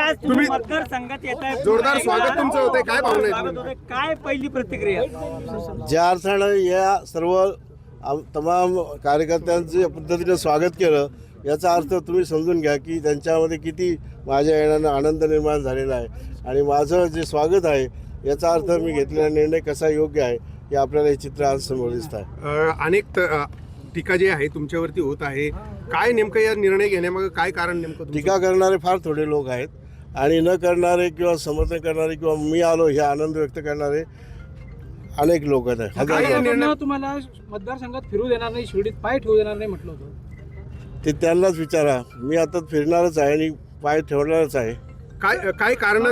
आज तुम्ही मतदारसंघात येताय, जोरदार स्वागत तुमचं होतंय, काय भावना आहे स्वागत होतंय, काय पहिली प्रतिक्रिया? ज्या अर्थानं या सर्व तमाम कार्यकर्त्यांचं या पद्धतीनं स्वागत केलं, याचा अर्थ तुम्ही समजून घ्या की त्यांच्यामध्ये किती माझ्या येण्यानं आनंद निर्माण झालेला आहे आणि माझं जे स्वागत आहे याचा अर्थ मी घेतलेला निर्णय कसा योग्य आहे हे आपल्याला हे चित्र आज समोर दिसत आहे. अनेक टीका जी आहे तुमच्यावरती होत आहे, काय नेमकं या निर्णय घेण्यामागे काय कारण नेमकं तुमचं? टीका करणारे फार थोडे लोक आहेत आणि न करणारे किंवा समर्थन करणारे किंवा मी आलो हे आनंद व्यक्त करणारे अनेक लोक आहेत. तुम्हाला मतदारसंघात फिरू देणार नाही, शिर्डीत पाय ठेवू देणार नाही म्हटलं होतं. ते त्यांनाच विचारा. मी आता फिरणारच आहे आणि पाय ठेवणारच आहे. काय कारण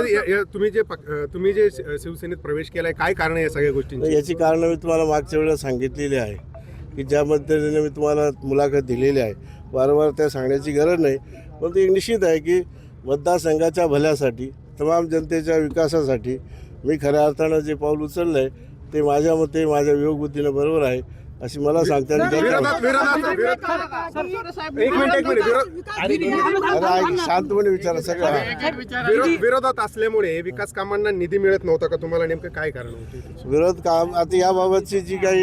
तुम्ही जे शिवसेनेत प्रवेश केलाय, काय कारण आहे या सगळ्या गोष्टींची? याची कारणं मी तुम्हाला मागच्या वेळेला सांगितलेली आहे की ज्या पद्धतीने मी तुम्हाला मुलाखत दिलेली आहे. वारंवार त्या सांगण्याची गरज नाही, पण ते निश्चित आहे की मतदारसंघाच्या भल्यासाठी, तमाम जनतेच्या विकासासाठी मी खऱ्या अर्थानं जे पाऊल उचललं आहे ते माझ्या मते माझ्या विवेकबुद्धीनं बरोबर आहे अशी मला सांगता शांतपणे विचारा सगळं. विरोधात असल्यामुळे विकास कामांना निधी मिळत नव्हता का तुम्हाला? नेमकं काय कारण होते विरोध काम? आता याबाबतची जी काही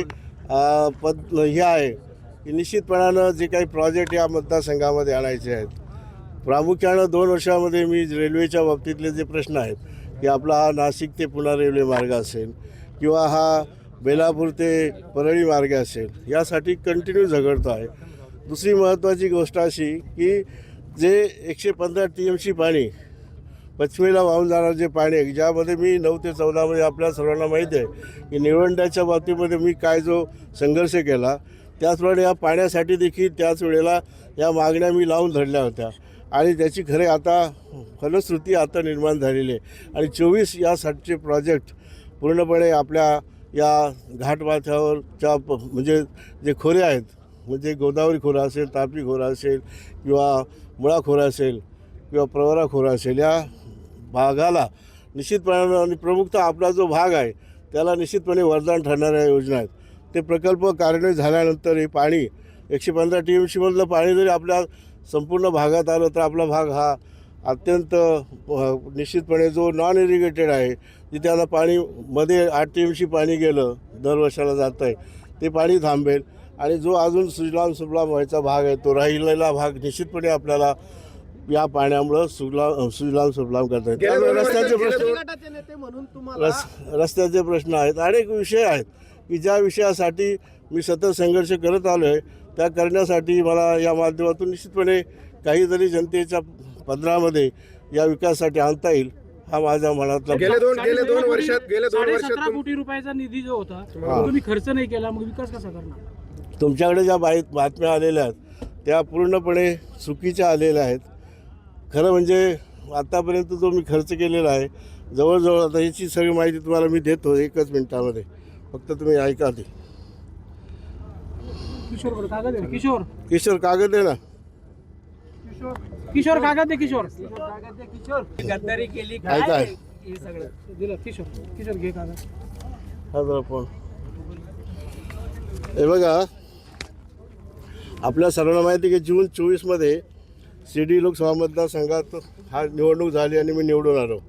हे आहे की निश्चितपणानं जे काही प्रोजेक्ट या मतदारसंघामध्ये आणायचे आहेत, प्रामुख्यानं 2 वर्षामध्ये मी रेल्वेच्या बाबतीतले जे प्रश्न आहेत की आपला हा नाशिक ते पुणे रेल्वे मार्ग असेल किंवा हा बेलापूर ते परळी मार्ग असेल, यासाठी कंटिन्यू झगडतो आहे. दुसरी महत्त्वाची गोष्ट अशी की जे 115 TMC पाणी पश्चिमेला वाहून जाणारं जे पाणी आहे, ज्यामध्ये मी 9 ते 14 आपल्या सर्वांना माहिती आहे की निवडण्याच्या बाबतीमध्ये मी काय जो संघर्ष केला, त्याचप्रमाणे या पाण्यासाठी देखील त्याच वेळेला या मागण्या मी लावून धरल्या होत्या आणि त्याची खरे आता फलश्रुती आता निर्माण झालेली आहे. आणि 24 यासाठीचे प्रोजेक्ट पूर्णपणे आपल्या या घाटमाथ्यावरच्या म्हणजे जे खोरे आहेत, म्हणजे गोदावरी खोरा असेल, तापी खोरा असेल किंवा मुळा खोरा असेल किंवा प्रवरा खोरा असेल, या भागाला निश्चितपणे आणि प्रमुखतः आपला जो भाग आहे त्याला निश्चितपणे वरदान ठरणाऱ्या योजना आहेत. ते प्रकल्प कार्यान्वित झाल्यानंतर हे पाणी 115 TMCमधलं पाणी जरी आपल्या संपूर्ण भागात आलं तर आपला भाग हा अत्यंत निश्चितपणे जो नॉन इरिगेटेड आहे, जिथे आता पाणी मध्ये 8 TMC पाणी गेलं दर वर्षाला जातं आहे, ते पाणी थांबेल आणि जो अजून सुजलाम सुफलाम व्हायचा भाग आहे तो राहिलेला भाग निश्चितपणे आपल्याला या पाण्यामुळं सुजलाम सुफलाम करता येईल. त्यामुळे रस्त्याचे प्रश्न आहेत, अनेक विषय आहेत की ज्या विषयासाठी मी सतत संघर्ष करत आलो आहे. त्या करण्यासाठी मला या माध्यमातून निश्चितपणे काहीतरी जनतेच्या पदरामध्ये या विकासासाठी आणता येईल हा माझ्या मनातला. गेले दोन वर्षात 17 कोटी रुपयाचा निधी जो होता तुम्ही खर्च नाही केला, मग विकास कसा करणार? तुमच्याकडे ज्या बातम्या आलेल्या आहेत त्या पूर्णपणे चुकीच्या आलेल्या आहेत. खरं म्हणजे आत्तापर्यंत जो मी खर्च केलेला आहे जवळजवळ, आता याची सगळी माहिती तुम्हाला मी देतो 1 मिनिटामध्ये, फक्त तुम्ही ऐका. ते किशोर कागद आहे, किशोर कागद आहे ना, किशोर कागद आहे, किशोर गद्दारी केली ऐका हे सगळं दिलं. किशोर घे कागद. हा जरा फोन. हे बघा, आपल्या सर्वांना माहिती आहे की जून 24मध्ये शिर्डी लोकसभा मतदारसंघात हा निवडणूक झाली आणि मी निवडून आलो.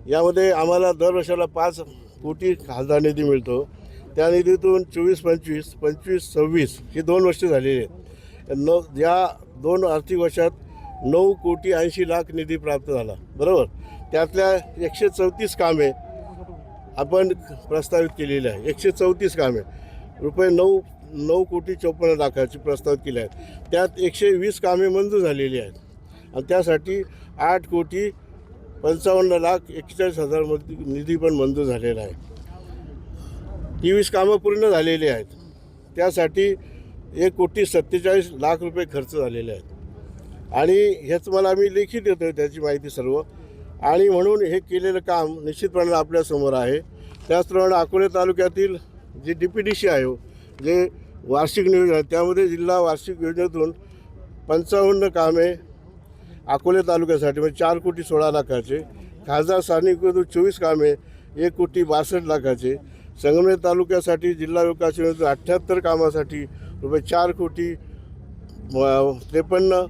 यामध्ये आम्हाला दर वर्षाला 5 कोटी खासदार निधी मिळतो. त्या निधीतून 24-25, 25-26 ही 2 वर्ष झालेली आहेत. या 2 आर्थिक वर्षात 9 कोटी 80 लाख निधी प्राप्त झाला, बरोबर. त्यातल्या 134 कामे आपण प्रस्तावित केलेली आहे. 134 कामे रुपये 9 कोटी 54 लाखाची प्रस्तावित केली आहेत. त्यात 120 कामे मंजूर झालेली आहेत आणि त्यासाठी 8 कोटी 55 लाख 41,000 निधी पण मंजूर झालेला आहे. 23 कामं पूर्ण झालेली आहेत. त्यासाठी 1 कोटी 47 लाख रुपये खर्च झालेले आहेत आणि हेच मला आम्ही लेखी देतो आहे त्याची माहिती सर्व. आणि म्हणून हे केलेलं काम निश्चितपणे आपल्यासमोर आहे. त्याचप्रमाणे अकोले तालुक्यातील जे DPDC आहे, जे वार्षिक नियोजन आहे, त्यामध्ये जिल्हा वार्षिक योजनेतून 55 कामे अकोले तालुक्यासाठी म्हणजे 4 कोटी 16 लाखाचे, खासदार स्थानिकमधून 24 कामे 1 कोटी 62 लाखाचे, संगमनेर तालुक्यासाठी जिल्हा विकास योजनेतून 78 कामासाठी रुपये 4 कोटी 53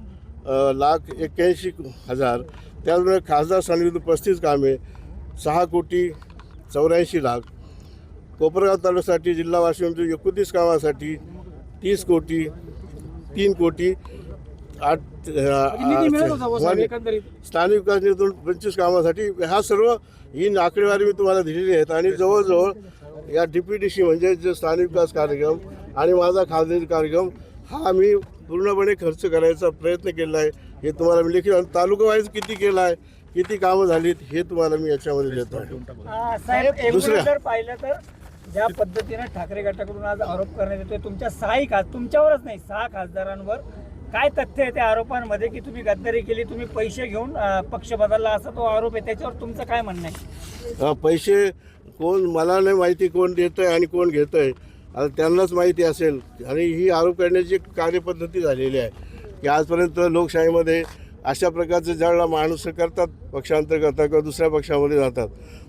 लाख 81,000, त्याचबरोबर खासदार स्थानिक 35 कामे, 6,84,00,000, कोपरगाव तालुक्यासाठी जिल्हा वाशिमच्या 29 कामासाठी 30 कोटी, 3 कोटी 8 निधी मिळत होता बुवा साहेब एकंदरीत. स्थानिक विकास निधीतून 25 कामासाठी हा सर्व ही आकडेवारी मी तुम्हाला दिलेली आहेत. आणि जवळजवळ या DPDC म्हणजे जे स्थानिक विकास कार्यक्रम आणि माझा खासदारी कार्यक्रम हा मी पूर्णपणे खर्च करायचा प्रयत्न केला आहे. हे तुम्हाला मी लिखित, तालुका वाईज किती केला आहे, किती कामं झालीत हे तुम्हाला मी याच्यामध्ये देतो आहे. साहेब दुसऱ्या- एकूण जर पाहिलं तर ज्या पद्धतीनं ठाकरे गटाकडून आज आरोप करण्यात येतोय तुमच्या 6 तुमच्यावरच नाही 6 खासदारांवर, काय तथ्य आहे त्या आरोपांमध्ये की तुम्ही गद्दारी केली, तुम्ही पैसे घेऊन पक्ष बदलला असा तो आरोप आहे, त्याच्यावर तुमचं काय म्हणणं आहे? पैसे कोण, मला नाही माहिती कोण देतं आहे आणि कोण घेतं आहे, आता त्यांनाच माहिती असेल. आणि ही आरोप करण्याची एक कार्यपद्धती झालेली आहे की आजपर्यंत लोकशाहीमध्ये अशा प्रकारचे ज्यावेळेला माणूस करतात, पक्षांतर करतात किंवा दुसऱ्या पक्षामध्ये जातात,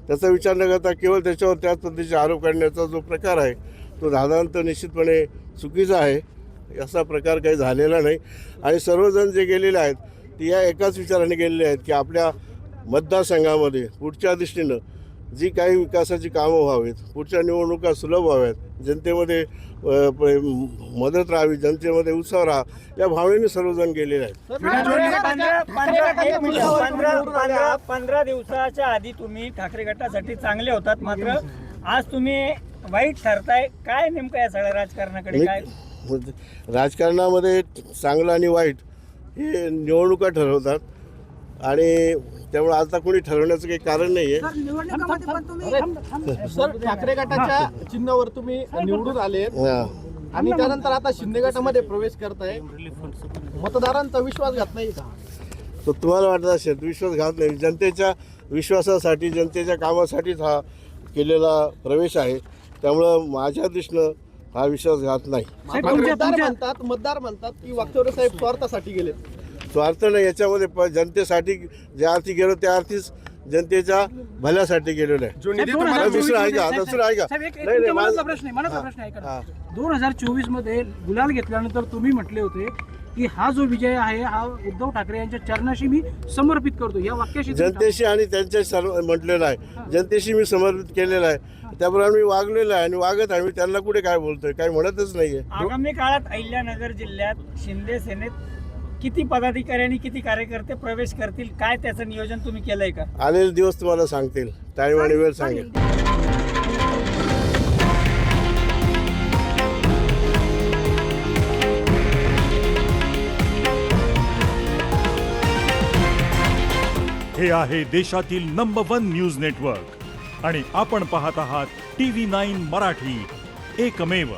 त्याचा विचार न करता केवळ त्याच्यावर त्याच पद्धतीचे आरोप करण्याचा जो प्रकार आहे तो साधारणत निश्चितपणे चुकीचा आहे. असा प्रकार काही झालेला नाही. आणि सर्वजण जे गेलेले आहेत ते या एकाच विचाराने गेलेले आहेत की आपल्या मतदारसंघामध्ये पुढच्या दृष्टीनं जी काही विकासाची कामं व्हावीत, पुढच्या निवडणुका सुलभ व्हाव्यात, जनतेमध्ये मदत राहावी, जनतेमध्ये उत्साह राहा, या भावनेने सर्वजण गेलेले आहेत. 15 दिवसाच्या आधी तुम्ही ठाकरे गटासाठी चांगले होतात, मात्र आज तुम्ही वाईट ठरताय. काय नेमकं या सगळ्या राजकारणाकडे काय? राजकारणामध्ये चांगलं आणि वाईट हे निवडणुका ठरवतात आणि त्यामुळे आता कोणी ठरवण्याचं काही कारण नाही आहे. सर, ठाकरे गटाच्या चिन्हावर तुम्ही निवडून आले हां. आणि त्यानंतर आता शिंदे गटामध्ये प्रवेश करताय, मतदारांचा विश्वासघात नाही का? तर तुम्हाला वाटत असेल विश्वासघात नाही, जनतेच्या विश्वासासाठी, जनतेच्या कामासाठीच हा केलेला प्रवेश आहे. त्यामुळं माझ्या दृष्टीनं हा विश्वासघात नाही. मतदार म्हणतात की वाकचौरे साहेब स्वार्थासाठी गेलेत. स्वार्थ नाही याच्यामध्ये, जनतेसाठी ज्या अर्थी गेलो त्या अर्थीच जनतेच्या भल्यासाठी गेलेलो आहे. जो निधी साहेब, तुम्हाला 2024 दुसरं आहे का? साहेब, दुसरं आहे का? साहेब, एक नाही, नाही, तुमच्या मनातला माझं- प्रश्न आहे, मनातला प्रश्न आहे का? हां. 2024 मध्ये गुलाल घेतल्यानंतर तुम्ही म्हटले होते की हा जो विजय आहे हा उद्धव ठाकरे यांच्या चरणाशी मी समर्पित करतो, या वाक्याशी तुम्ही जनतेशी आणि त्यांच्या सर्व म्हटलेलं आहे, जनतेशी मी समर्पित केलेलं आहे, त्याप्रमाणे मी वागलेलो आहे आणि वागत आहे. मी त्यांना कुठे काय बोलतोय, काही म्हणतच नाहीये. आगामी काळात अहिल्यानगर जिल्ह्यात शिंदे सेनेत किती पदाधिकारी आणि किती कार्यकर्ते प्रवेश करतील, काय त्याचं नियोजन तुम्ही केलंय का? आलेले दिवस तुम्हाला सांगतील, टाईम आणि वेळ सांगेल. हे आहे देशातील नंबर 1 न्यूज नेटवर्क आणि आपण पाहत आहात TV9 मराठी, एकमेव.